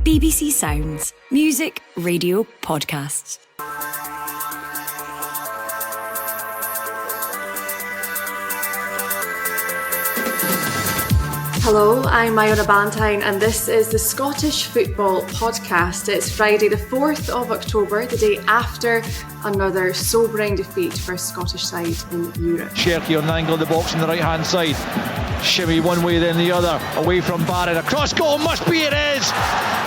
BBC Sounds. Music, radio, podcasts. Hello, I'm Iona Ballantyne and this is the Scottish Football Podcast. It's Friday the 4th of October, the day after another sobering defeat for a Scottish side in Europe. Sherky on an angle in the box on the right hand side. Shimmy one way then the other, away from Barrett. A cross goal, must be, it is!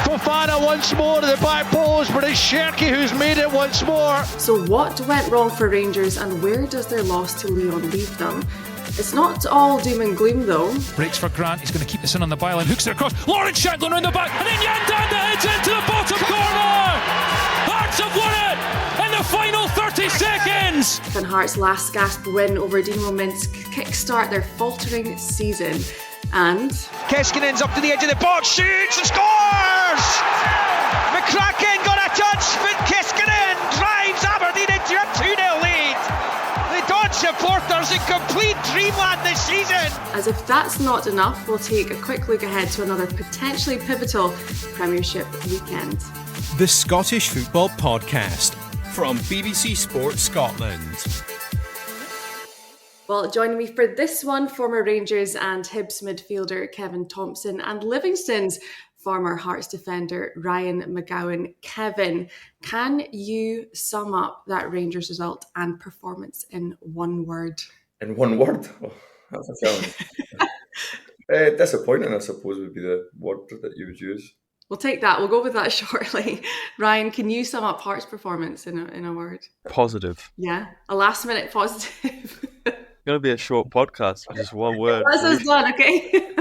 Fofana once more to the back post, but it's Sherky who's made it once more. So what went wrong for Rangers and where does their loss to Lyon leave them? It's not all doom and gloom though. Breaks for Grant, he's going to keep this in on the byline, hooks it across, Lawrence Shanklin round the back, and then Yandanda heads into the bottom corner! Hearts have won it in the final 30 seconds! Can Hearts' last gasp win over Dinamo Minsk kickstart their faltering season? And Keskinen's up to the edge of the box, shoots and scores! McCracken got a touch, but Keskinen drives Aberdeen into a 2-0 lead! The Dodge supporters in complete dreamland this season! as if that's not enough, we'll take a quick look ahead to another potentially pivotal Premiership weekend. The Scottish Football Podcast from BBC Sport Scotland. Well, joining me for this one, former Rangers and Hibs midfielder Kevin Thomson and Livingston's former Hearts defender Ryan McGowan. Kevin, can you sum up that Rangers result and performance in one word? In one word? Oh, that's a challenge. Disappointing, I suppose, would be the word that you would use. We'll take that. We'll go with that shortly. Ryan, can you sum up Hearts' performance in a word? Positive. Yeah, a last-minute positive. It's going to be a short podcast, just one word. That's us done, okay?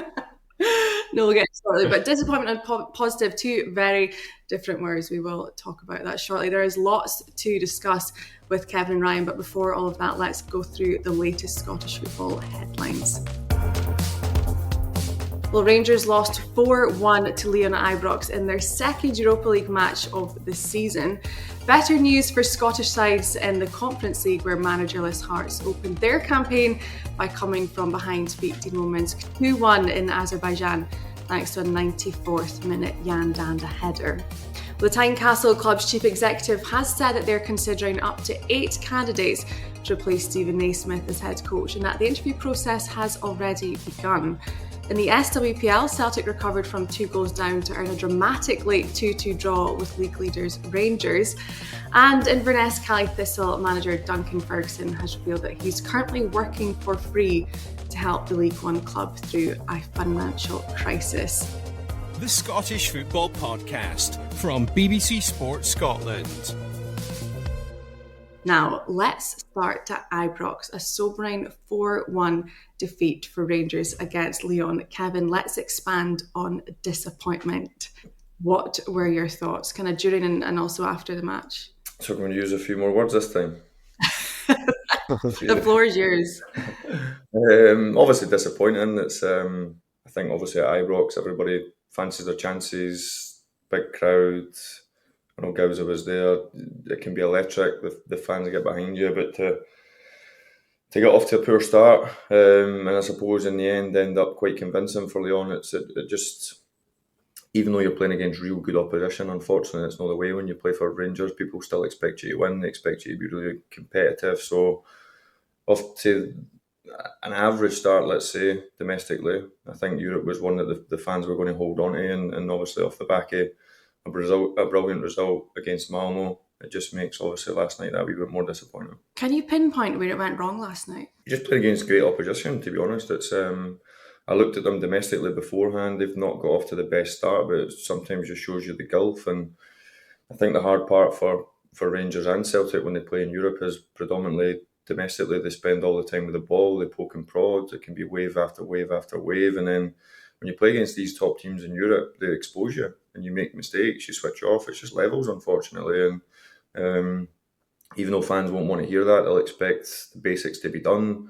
No, we'll get it shortly. But disappointment and positive, two very different words. We will talk about that shortly. There is lots to discuss with Kevin and Ryan, but before all of that, let's go through the latest Scottish football headlines. Well, Rangers lost 4-1 to Lyon at Ibrox in their second Europa League match of the season. Better news for Scottish sides in the Conference League, where managerless Hearts opened their campaign by coming from behind to beat Dinamo Minsk 2-1 in Azerbaijan, thanks to a 94th minute Yandanda header. The Tynecastle club's chief executive has said that they're considering up to 8 candidates to replace Stephen Naismith as head coach, and that the interview process has already begun. In the SWPL, Celtic recovered from 2 goals down to earn a dramatic late 2-2 draw with league leaders Rangers. And Inverness Cally Thistle manager Duncan Ferguson has revealed that he's currently working for free to help the League One club through a financial crisis. The Scottish Football Podcast from BBC Sport Scotland. Now, let's start at Ibrox, a sobering 4-1 defeat for Rangers against Lyon. Kevin, let's expand on disappointment. What were your thoughts, kind of during and also after the match? So I'm going to use a few more words this time. The floor is yours. Obviously disappointing. It's I think obviously at Ibrox everybody fancies their chances, big crowd. I know Gowser was there. It can be electric. The fans get behind you, but to get off to a poor start, and I suppose in the end end up quite convincing for Lyon. It just, even though you're playing against real good opposition, unfortunately it's not the way when you play for Rangers. People still expect you to win. They expect you to be really competitive. So off to an average start, let's say, domestically, I think Europe was one that the fans were going to hold on to, and obviously off the back of a brilliant result against Malmo, it just makes obviously last night that wee bit more disappointing. Can you pinpoint where it went wrong last night? You just played against great opposition, to be honest. It's I looked at them domestically beforehand. They've not got off to the best start, but it sometimes just shows you the gulf. And I think the hard part for Rangers and Celtic when they play in Europe is predominantly domestically. They spend all the time with the ball, they poke and prod. It can be wave after wave after wave, and then when you play against these top teams in Europe, they expose you and you make mistakes, you switch off. It's just levels, unfortunately. And even though fans won't want to hear that, they'll expect the basics to be done.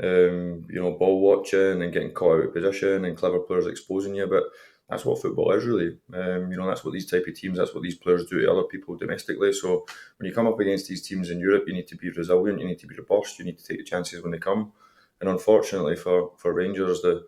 Ball watching and getting caught out of position and clever players exposing you. But that's what football is, really. That's what these type of teams, that's what these players do to other people domestically. So when you come up against these teams in Europe, you need to be resilient, you need to be robust, you need to take the chances when they come. And unfortunately for Rangers, the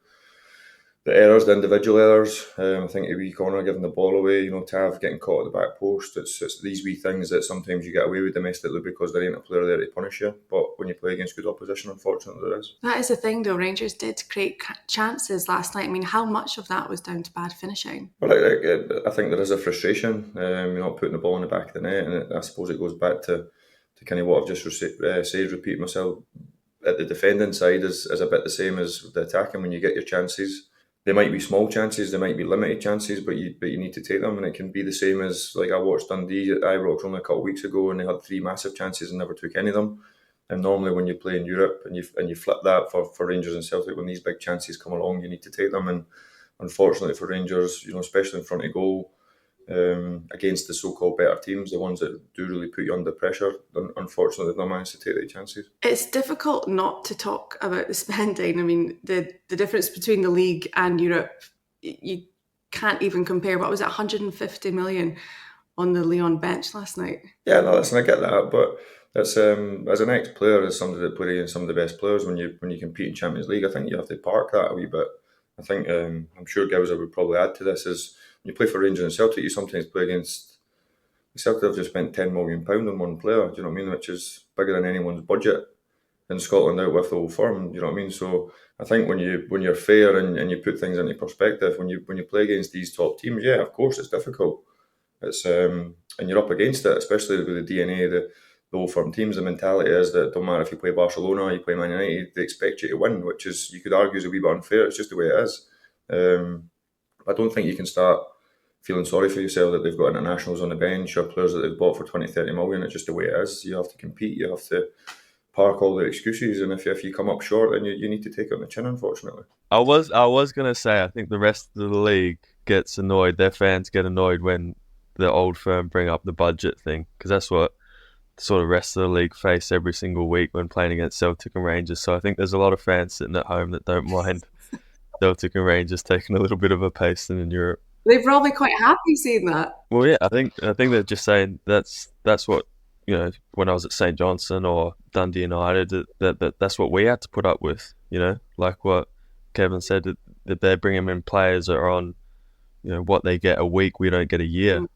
the errors, the individual errors. I think a wee corner giving the ball away, Tav getting caught at the back post. It's these wee things that sometimes you get away with domestically because there ain't a player there to punish you. But when you play against good opposition, unfortunately, there is. That is the thing, though. Rangers did create chances last night. I mean, how much of that was down to bad finishing? Well, I think there is a frustration. You're not putting the ball in the back of the net, and I suppose it goes back to kind of what I've just said, repeat myself. At the defending side is a bit the same as the attacking. When you get your chances, they might be small chances, they might be limited chances, but you need to take them. And it can be the same as, like, I watched Dundee at Ibrox only a couple of weeks ago, and they had 3 massive chances and never took any of them. And normally when you play in Europe and you flip that for Rangers and Celtic, when these big chances come along, you need to take them. And unfortunately for Rangers, especially in front of goal, against the so-called better teams, the ones that do really put you under pressure, unfortunately they've not managed to take their chances. It's difficult not to talk about the spending. I mean, the difference between the league and Europe, you can't even compare. What was it, 150 million on the Lyon bench last night? Yeah, no, listen, I get that, but that's as an ex-player, as somebody that played against some of the best players, when you compete in Champions League, I think you have to park that a wee bit. I think I'm sure Gowser would probably add to this is, when you play for Rangers and Celtic, you sometimes play against Celtic. Have just spent £10 million on one player, do you know what I mean? Which is bigger than anyone's budget in Scotland out with the Old Firm, do you know what I mean? So I think when you're fair and you put things into perspective, when you play against these top teams, yeah, of course it's difficult. It's and you're up against it, especially with the DNA, the Old Firm teams. The mentality is that it don't matter if you play Barcelona, you play Man United, they expect you to win, which is, you could argue, is a wee bit unfair. It's just the way it is. I don't think you can start feeling sorry for yourself that they've got internationals on the bench or players that they've bought for 20-30 million. It's just the way it is. You have to compete. You have to park all the excuses, and if you come up short, then you need to take it on the chin, unfortunately. I was going to say, I think the rest of the league gets annoyed. Their fans get annoyed when the Old Firm bring up the budget thing, because that's what the sort of rest of the league face every single week when playing against Celtic and Rangers. So I think there's a lot of fans sitting at home that don't mind Celtic and Rangers taking a little bit of a pasting in Europe. They're probably quite happy seeing that. Well, yeah, I think they're just saying that's what, when I was at St Johnstone or Dundee United, that's what we had to put up with. Like what Kevin said, that they're bringing in players that are on, what they get a week, we don't get a year.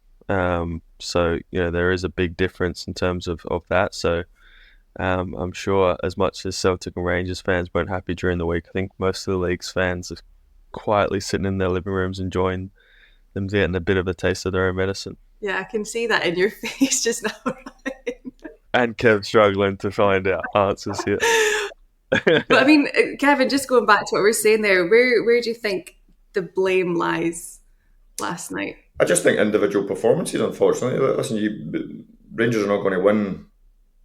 So there is a big difference in terms of that. So I'm sure as much as Celtic and Rangers fans weren't happy during the week, I think most of the league's fans are quietly sitting in their living rooms enjoying them getting a bit of a taste of their own medicine. Yeah, I can see that in your face just now, Ryan. And Kev struggling to find out answers here. But I mean, Kevin, just going back to what we were saying there, where do you think the blame lies last night? I just think individual performances, unfortunately. Listen, Rangers are not going to win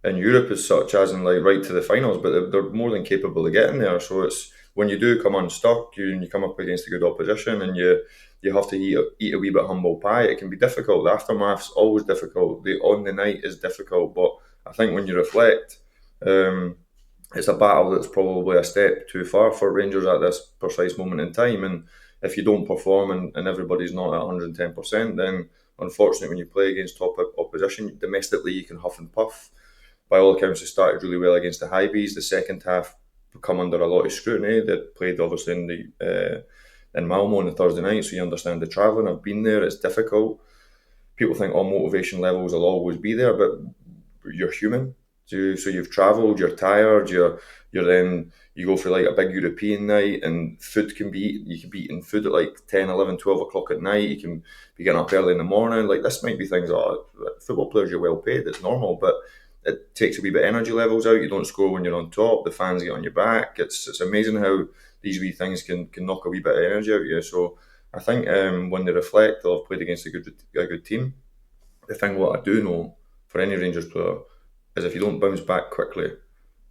in Europe as such, as in like right to the finals, but they're more than capable of getting there. So it's when you do come unstuck, you come up against a good opposition, and you have to eat a wee bit humble pie. It can be difficult. The aftermath's always difficult. The on the night is difficult, but I think when you reflect, it's a battle that's probably a step too far for Rangers at this precise moment in time. And if you don't perform and everybody's not at 110%, then unfortunately when you play against top opposition, domestically you can huff and puff. By all accounts, they started really well against the Highbees. The second half come under a lot of scrutiny. They played obviously in Malmo on the Thursday night, so you understand the travelling. I've been there, it's difficult. People think all motivation levels will always be there, but you're human. So you've travelled, you're tired, you're then you go for like a big European night, and food can be you can be eating food at like 10, 11, 12 o'clock at night. You can be getting up early in the morning. Like, this might be things that football players, you're well paid, it's normal, but it takes a wee bit of energy levels out. You don't score when you're on top. The fans get on your back. It's amazing how these wee things can knock a wee bit of energy out of you. So I think when they reflect, they'll have played against a good team. The thing what I do know for any Rangers player is if you don't bounce back quickly,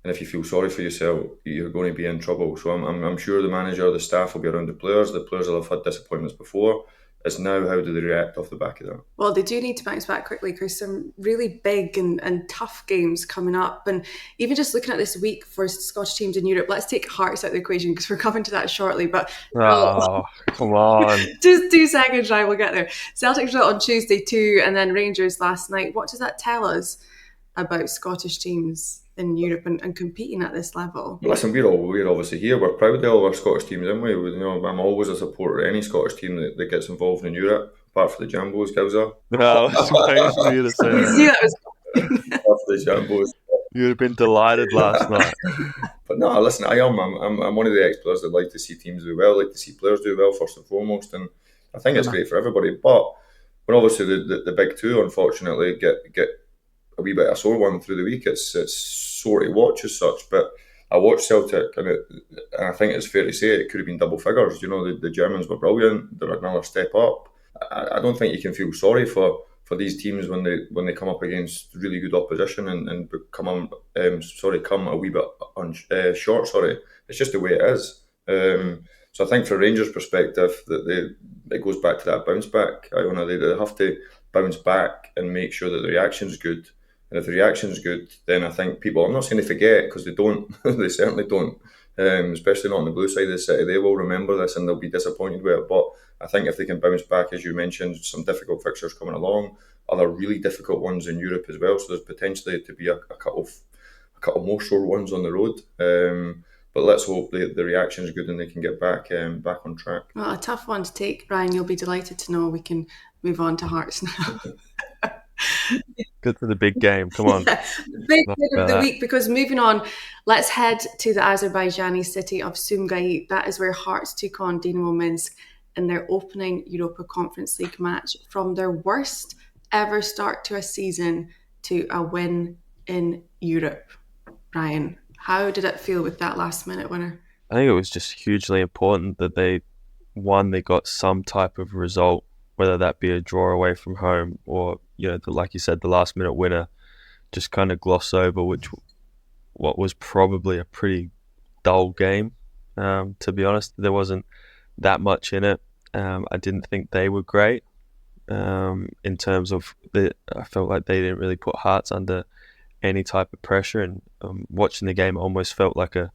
and if you feel sorry for yourself, you're going to be in trouble. So I'm sure the manager, the staff will be around the players. The players will have had disappointments before. It's now how do they react off the back of that? Well, they do need to bounce back quickly because some really big and tough games coming up. And even just looking at this week for Scottish teams in Europe, let's take Hearts out of the equation because we're coming to that shortly. But come on. Just 2 seconds, right? We'll get there. Celtic result on Tuesday 2, and then Rangers last night. What does that tell us about Scottish teams in Europe and competing at this level. Listen, we're obviously here. We're proud of all our Scottish teams, aren't we? I'm always a supporter of any Scottish team that gets involved in Europe, apart from the Jambos, Gowser. No, I was waiting for you to say You see, that. that was Apart from the Jambos. You'd have been delighted last night. But no, listen, I'm one of the ex-players that like to see teams do well, like to see players do well first and foremost, and I think it's great for everybody. But when obviously the big two, unfortunately, get a wee bit of a sore one through the week, it's sore to watch as such. But I watched Celtic, and I think it's fair to say it could have been double figures. You know, the Germans were brilliant; they were another step up. I don't think you can feel sorry for these teams when they come up against really good opposition and come a wee bit short. Sorry, it's just the way it is. So I think from Rangers' perspective, that it goes back to that bounce back. Iona, they have to bounce back and make sure that the reaction's good. And if the reaction's good, then I think people, I'm not saying they forget, because they don't, they certainly don't, especially not on the blue side of the city. They will remember this and they'll be disappointed with it. But I think if they can bounce back, as you mentioned, some difficult fixtures coming along, other really difficult ones in Europe as well. So there's potentially to be a couple more sore ones on the road. But let's hope the reaction is good and they can get back on track. Well, a tough one to take, Brian. You'll be delighted to know we can move on to Hearts now. Good for the big game. Come on. Yeah, big bit of the week, because moving on, let's head to the Azerbaijani city of Sumgait. That is where Hearts took on Dinamo Minsk in their opening Europa Conference League match. From their worst ever start to a season to a win in Europe. Brian, how did it feel with that last minute winner? I think it was just hugely important that they got some type of result, whether that be a draw away from home or, like you said, the last minute winner, just kind of gloss over what was probably a pretty dull game. To be honest, there wasn't that much in it. I didn't think they were great in terms of I felt like they didn't really put Hearts under any type of pressure, and watching the game almost felt like a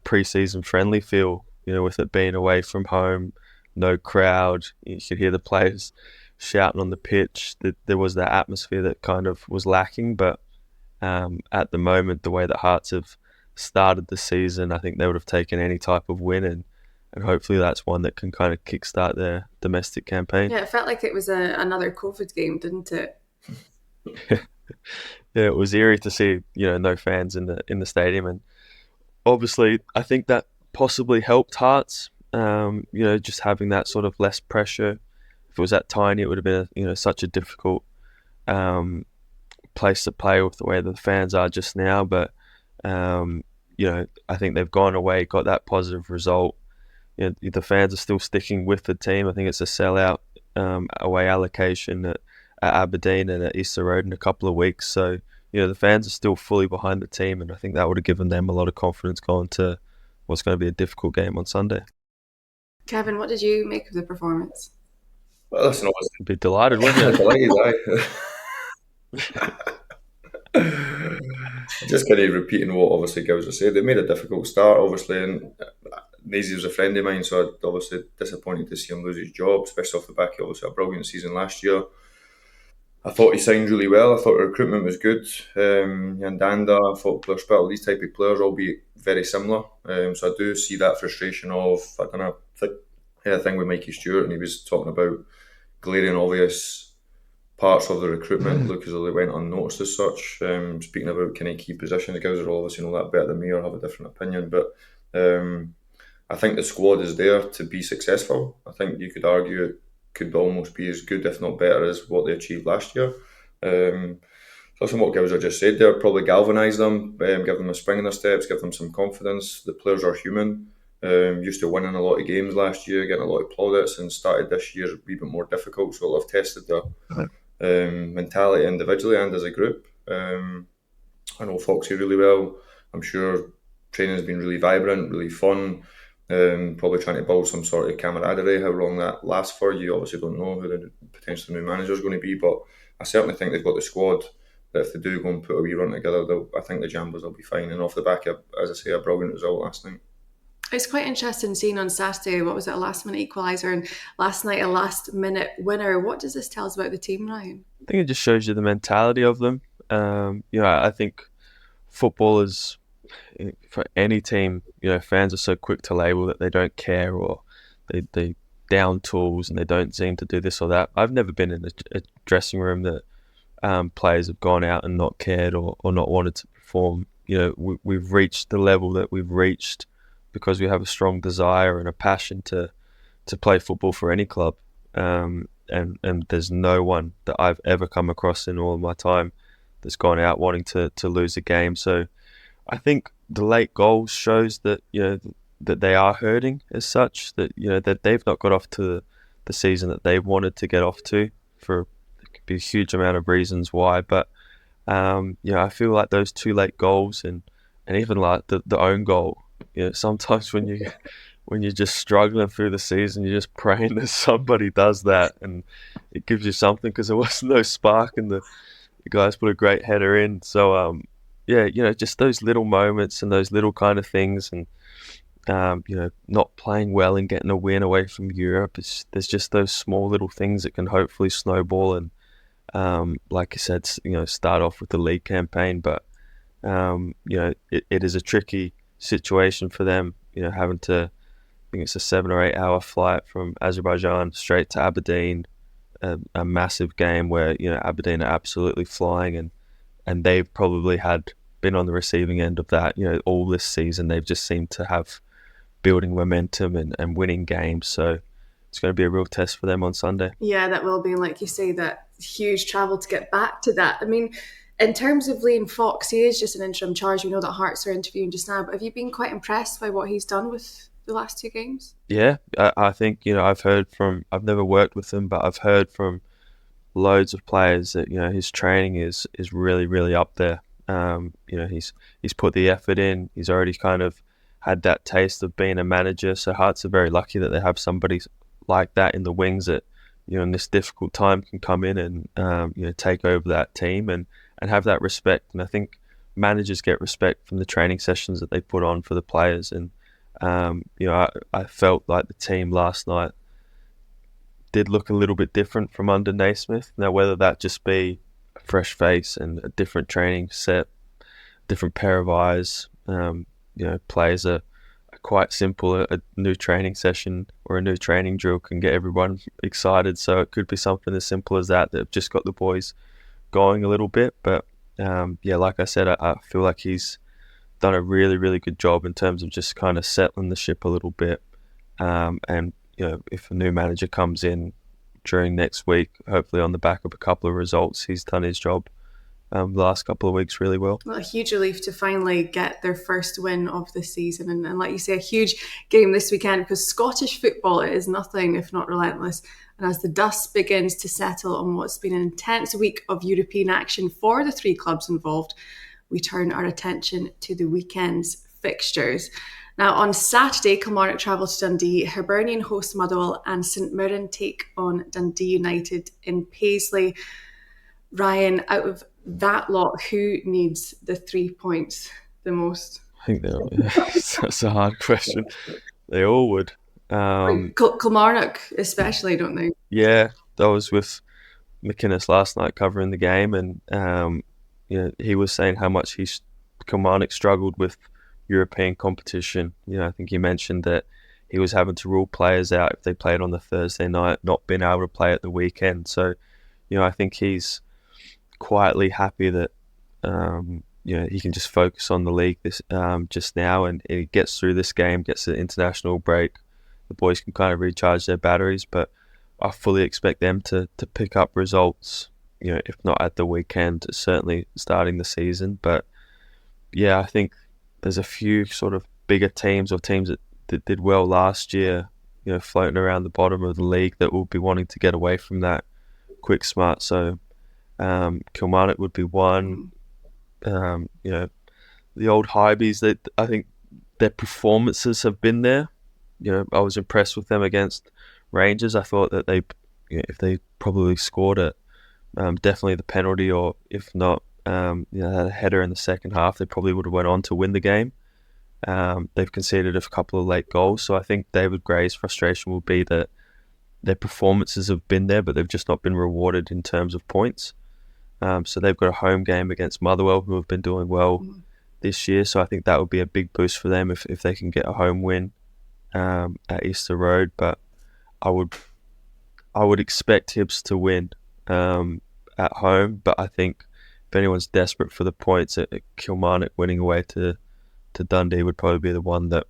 pre-season friendly feel, with it being away from home, no crowd. You could hear the players shouting on the pitch. There was that atmosphere that kind of was lacking, but at the moment, the way that Hearts have started the season, I think they would have taken any type of win, and hopefully that's one that can kind of kickstart their domestic campaign. Yeah, it felt like it was another COVID game, didn't it? Yeah, it was eerie to see, no fans in the stadium, and obviously I think that possibly helped Hearts. Just having that sort of less pressure. If it was that tiny, it would have been such a difficult place to play with the way that the fans are just now. But I think they've gone away, got that positive result. The fans are still sticking with the team. I think it's a sellout away allocation at Aberdeen and at Easter Road in a couple of weeks. So, the fans are still fully behind the team, and I think that would have given them a lot of confidence going to what's going to be a difficult game on Sunday. Kevin, what did you make of the performance? Well, listen, obviously, I'd be delighted, wouldn't you? Just kind of repeating what obviously Gowser said. They made a difficult start, obviously, and Nazy was a friend of mine, so I'm obviously disappointed to see him lose his job, especially off the back of obviously a brilliant season last year. I thought he signed really well. I thought the recruitment was good. Yandanda, I thought Blair Spittle, these type of players, albeit very similar. So I do see that frustration of, I don't know, I had a thing with Mikey Stewart, and he was talking about glaring obvious parts of the recruitment look as though they went unnoticed as such. Speaking about kind of key positions, the guys are obviously know that better than me or have a different opinion, but I think the squad is there to be successful. I think you could argue it could almost be as good, if not better, as what they achieved last year. So from what Gowser just said there, probably galvanise them, give them a spring in their steps, give them some confidence. The players are human. Used to winning a lot of games last year, getting a lot of plaudits, and started this year a wee bit more difficult. So it'll have tested their mentality individually and as a group. I know Foxy really well. I'm sure training has been really vibrant, really fun. Probably trying to build some sort of camaraderie. How long that lasts for, you obviously don't know who the potential new manager is going to be, but I certainly think they've got the squad that if they do go and put a wee run together, I think the Jambos will be fine. And off the back of, as I say, a brilliant result last night. It's quite interesting seeing on Saturday, what was it, a last-minute equaliser, and last night a last-minute winner. What does this tell us about the team, Ryan? I think it just shows you the mentality of them. I think footballers, for any team, fans are so quick to label that they don't care, or they down tools and they don't seem to do this or that. I've never been in a dressing room that players have gone out and not cared or not wanted to perform. We've reached the level that we've reached because we have a strong desire and a passion to play football for any club. And there's no one that I've ever come across in all of my time that's gone out wanting to lose a game. So I think the late goals shows that that they are hurting as such, that that they've not got off to the season that they've wanted to get off to. There could be a huge amount of reasons why, but I feel like those 2 late goals and even like the own goal, sometimes when you're just struggling through the season, you're just praying that somebody does that, and it gives you something, because there was no spark and the guys put a great header in. So just those little moments and those little kind of things, and not playing well and getting a win away from Europe. There's just those small little things that can hopefully snowball and, like I said, start off with the league campaign. But it is a tricky situation for them. Having to, I think it's a 7 or 8 hour flight from Azerbaijan straight to Aberdeen, a massive game where Aberdeen are absolutely flying, and they've probably been on the receiving end of that. All this season they've just seemed to have building momentum and winning games. So it's going to be a real test for them on Sunday. Yeah, that will be. And like you say, that huge travel to get back to that. I mean, in terms of Liam Fox, he is just an interim charge. We know that Hearts are interviewing just now, but have you been quite impressed by what he's done with the last 2 games? Yeah, I think, I've never worked with him, but I've heard from loads of players that, his training is really, really up there. He's put the effort in. He's already kind of had that taste of being a manager. So Hearts are very lucky that they have somebody like that in the wings that, in this difficult time can come in and, take over that team and have that respect. And I think managers get respect from the training sessions that they put on for the players. And, I felt like the team last night did look a little bit different from under Naismith. Now, whether that just be a fresh face and a different training set, different pair of eyes, players are quite simple. A new training session or a new training drill can get everyone excited. So it could be something as simple as that have just got the boys going a little bit. But like I said, I feel like he's done a really, really good job in terms of just kind of settling the ship a little bit. And if a new manager comes in during next week, hopefully on the back of a couple of results, he's done his job the last couple of weeks really well. Well, a huge relief to finally get their first win of the season. And like you say, a huge game this weekend, because Scottish football is nothing if not relentless. And as the dust begins to settle on what's been an intense week of European action for the 3 clubs involved, we turn our attention to the weekend's fixtures. Now, on Saturday, Kilmarnock travel to Dundee, Hibernian host Motherwell, and St Mirren take on Dundee United in Paisley. Ryan, out of that lot, who needs the 3 points the most? I think that's a hard question. They all would. Kilmarnock especially, don't they? Yeah, I was with McInnes last night covering the game, and he was saying how much Kilmarnock struggled with European competition. I think he mentioned that he was having to rule players out if they played on the Thursday night, not being able to play at the weekend. So, I think he's quietly happy that he can just focus on the league just now, and he gets through this game, gets the international break. The boys can kind of recharge their batteries, but I fully expect them to pick up results, if not at the weekend, certainly starting the season. But yeah, I think there's a few sort of bigger teams or teams that did well last year, floating around the bottom of the league that will be wanting to get away from that quick smart. So Kilmarnock would be one. The old Hybees, I think their performances have been there. I was impressed with them against Rangers. I thought that if they probably scored it, definitely the penalty, or if not, had a header in the second half, they probably would have went on to win the game. They've conceded a couple of late goals, so I think David Gray's frustration will be that their performances have been there, but they've just not been rewarded in terms of points. So they've got a home game against Motherwell, who have been doing well. this year, so I think that would be a big boost for them if they can get a home win at Easter Road. But I would expect Hibs to win at home, but I think if anyone's desperate for the points, Kilmarnock winning away to Dundee would probably be the one that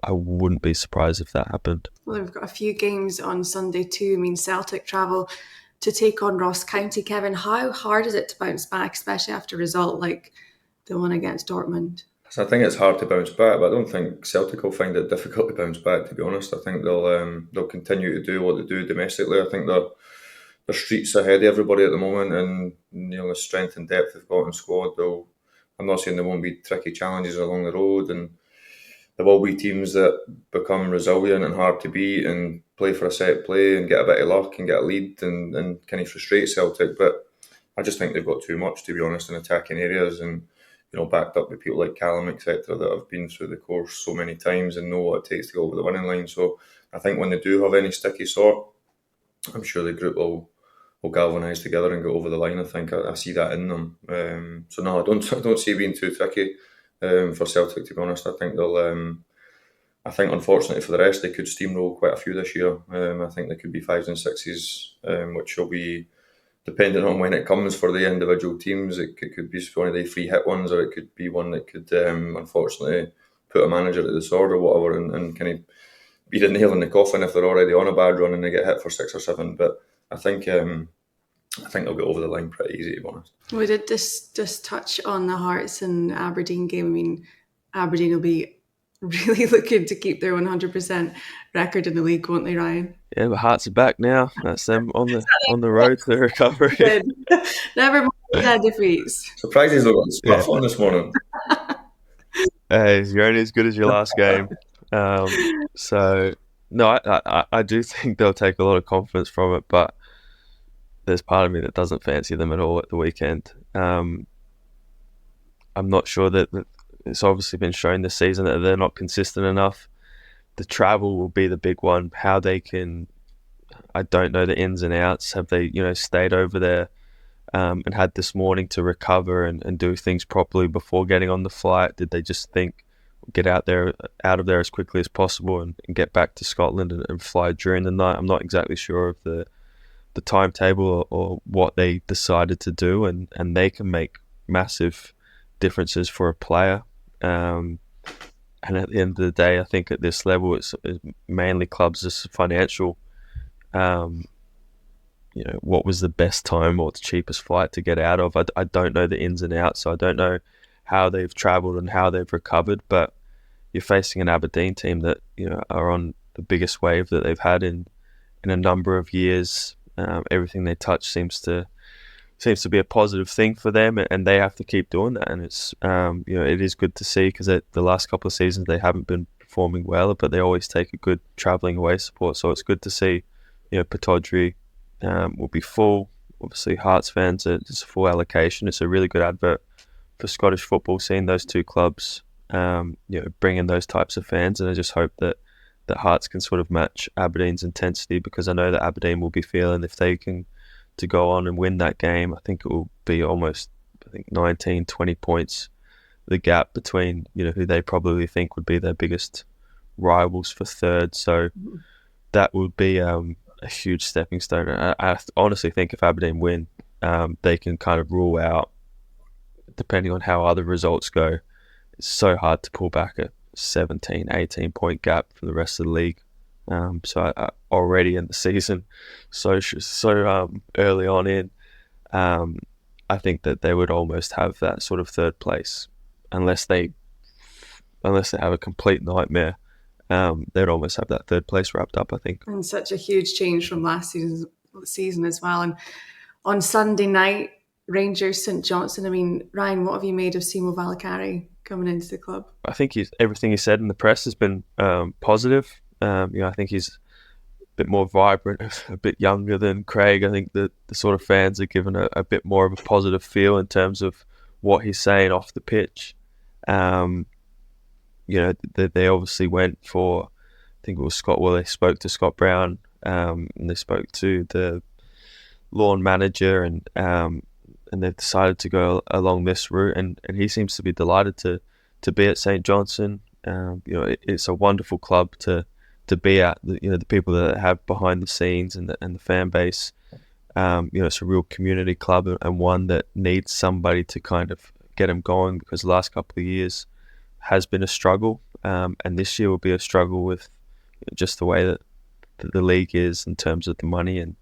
I wouldn't be surprised if that happened. Well, we've got a few games on Sunday too. I mean, Celtic travel to take on Ross County. Kevin, how hard is it to bounce back, especially after a result like the one against Dortmund? So I think it's hard to bounce back, but I don't think Celtic will find it difficult to bounce back, to be honest. I think they'll continue to do what they do domestically. I think they're streets ahead of everybody at the moment, and the strength and depth they've got in squad. I'm not saying there won't be tricky challenges along the road, and there will be teams that become resilient and hard to beat and play for a set play and get a bit of luck and get a lead and kind of frustrate Celtic. But I just think they've got too much, to be honest, in attacking areas, and backed up with people like Callum, etc., that have been through the course so many times and know what it takes to go over the winning line. So I think when they do have any sticky sort, I'm sure the group will galvanise together and go over the line. I think I see that in them. So no, I don't see it being too tricky for Celtic, to be honest. I think they'll. I think unfortunately for the rest, they could steamroll quite a few this year. I think there could be 5s and 6s, which will be depending on when it comes for the individual teams. It could be one of the free hit ones, or it could be one that could unfortunately put a manager to the sword or whatever, and kind of be the nail in the coffin if they're already on a bad run and they get hit for 6 or 7. But I think they'll get over the line pretty easy, to be honest. We did just touch on the Hearts and Aberdeen game. I mean, Aberdeen will be really looking to keep their 100% record in the league, won't they, Ryan? Yeah, but Hearts are back now. That's them on the road to recovery. Never mind their defeats. Surprised he's not got the spuff on this morning. Hey, you're only as good as your last game. So no, I do think they'll take a lot of confidence from it, but there's part of me that doesn't fancy them at all at the weekend. I'm not sure that it's obviously been shown this season that they're not consistent enough. The travel will be the big one. How they can, I don't know the ins and outs. Have they, stayed over there and had this morning to recover and do things properly before getting on the flight? Did they just think, get out of there as quickly as possible and get back to Scotland and fly during the night? I'm not exactly sure of the timetable or what they decided to do, and they can make massive differences for a player. And at the end of the day, I think at this level, it's mainly clubs as financial. What was the best time or the cheapest flight to get out of? I don't know the ins and outs, so I don't know how they've travelled and how they've recovered. But you're facing an Aberdeen team that are on the biggest wave that they've had in a number of years. Everything they touch seems to be a positive thing for them, and they have to keep doing that. And it's it is good to see, because the last couple of seasons they haven't been performing well, but they always take a good travelling away support. So it's good to see Pittodrie will be full. Obviously, Hearts fans, it's a full allocation. It's a really good advert for Scottish football, seeing those two clubs bring in those types of fans. And I just hope that Hearts can sort of match Aberdeen's intensity, because I know that Aberdeen will be feeling, if they can to go on and win that game, I think it will be almost 19, 20 points, the gap between who they probably think would be their biggest rivals for third. So that would be a huge stepping stone. I honestly think if Aberdeen win, they can kind of rule out, depending on how other results go, it's so hard to pull back a 17, 18 point gap from the rest of the league. So already in the season, so early on in, I think that they would almost have that sort of third place, unless they have a complete nightmare. They'd almost have that third place wrapped up, I think. And such a huge change from last season as well. And on Sunday night, Rangers St Johnstone. I mean, Ryan, what have you made of Simo Valakari coming into the club? I think everything he said in the press has been positive. I think he's a bit more vibrant, a bit younger than Craig. I think the sort of fans are given a bit more of a positive feel in terms of what he's saying off the pitch. They obviously went for, I think it was Scott. Well, they spoke to Scott Brown, and they spoke to the lawn manager, and they've decided to go along this route. And he seems to be delighted to to be at St Johnstone. It's a wonderful club to be at. The people that have behind the scenes and the fan base. It's a real community club and one that needs somebody to kind of get them going, because the last couple of years has been a struggle, and this year will be a struggle with just the way that the league is in terms of the money and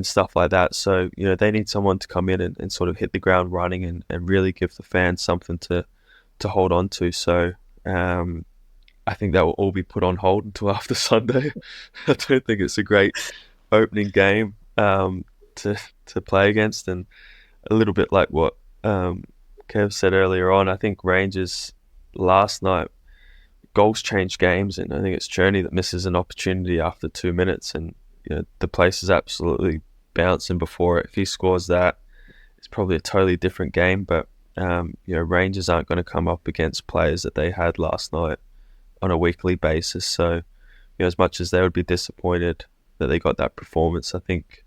stuff like that. So they need someone to come in and sort of hit the ground running and really give the fans something to hold on to. So I think that will all be put on hold until after Sunday. I don't think it's a great opening game to play against, and a little bit like what Kev said earlier on, I think Rangers last night, goals change games, and I think it's Journey that misses an opportunity after 2 minutes, and the place is absolutely bouncing before it. If he scores that, it's probably a totally different game. But Rangers aren't going to come up against players that they had last night on a weekly basis. So as much as they would be disappointed that they got that performance, I think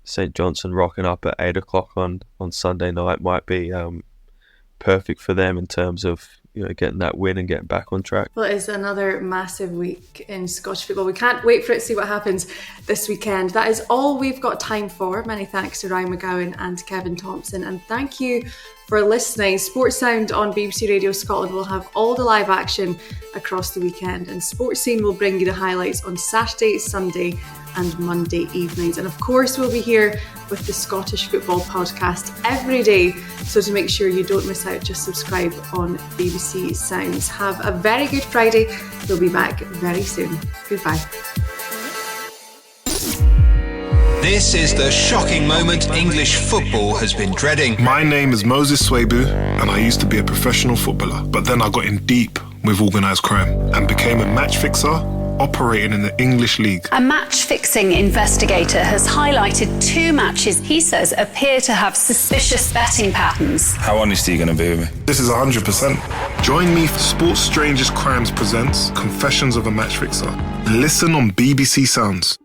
St Johnstone rocking up at 8 o'clock on Sunday night might be perfect for them in terms of getting that win and getting back on track. Well, it is another massive week in Scottish football. We can't wait for it to see what happens this weekend. That is all we've got time for. Many thanks to Ryan McGowan and Kevin Thomson, and thank you for listening. Sports Sound on BBC Radio Scotland will have all the live action across the weekend, and Sports Scene will bring you the highlights on Saturday, Sunday and Monday evenings. And of course, we'll be here with the Scottish Football Podcast every day. So to make sure you don't miss out, just subscribe on BBC Sounds. Have a very good Friday. We'll be back very soon. Goodbye. This is the shocking moment English football has been dreading. My name is Moses Swabu, and I used to be a professional footballer. But then I got in deep with organised crime and became a match fixer operating in the English League. A match-fixing investigator has highlighted 2 matches he says appear to have suspicious betting patterns. How honest are you going to be with me? This is 100%. Join me for Sports Strangest Crimes presents Confessions of a Match Fixer. Listen on BBC Sounds.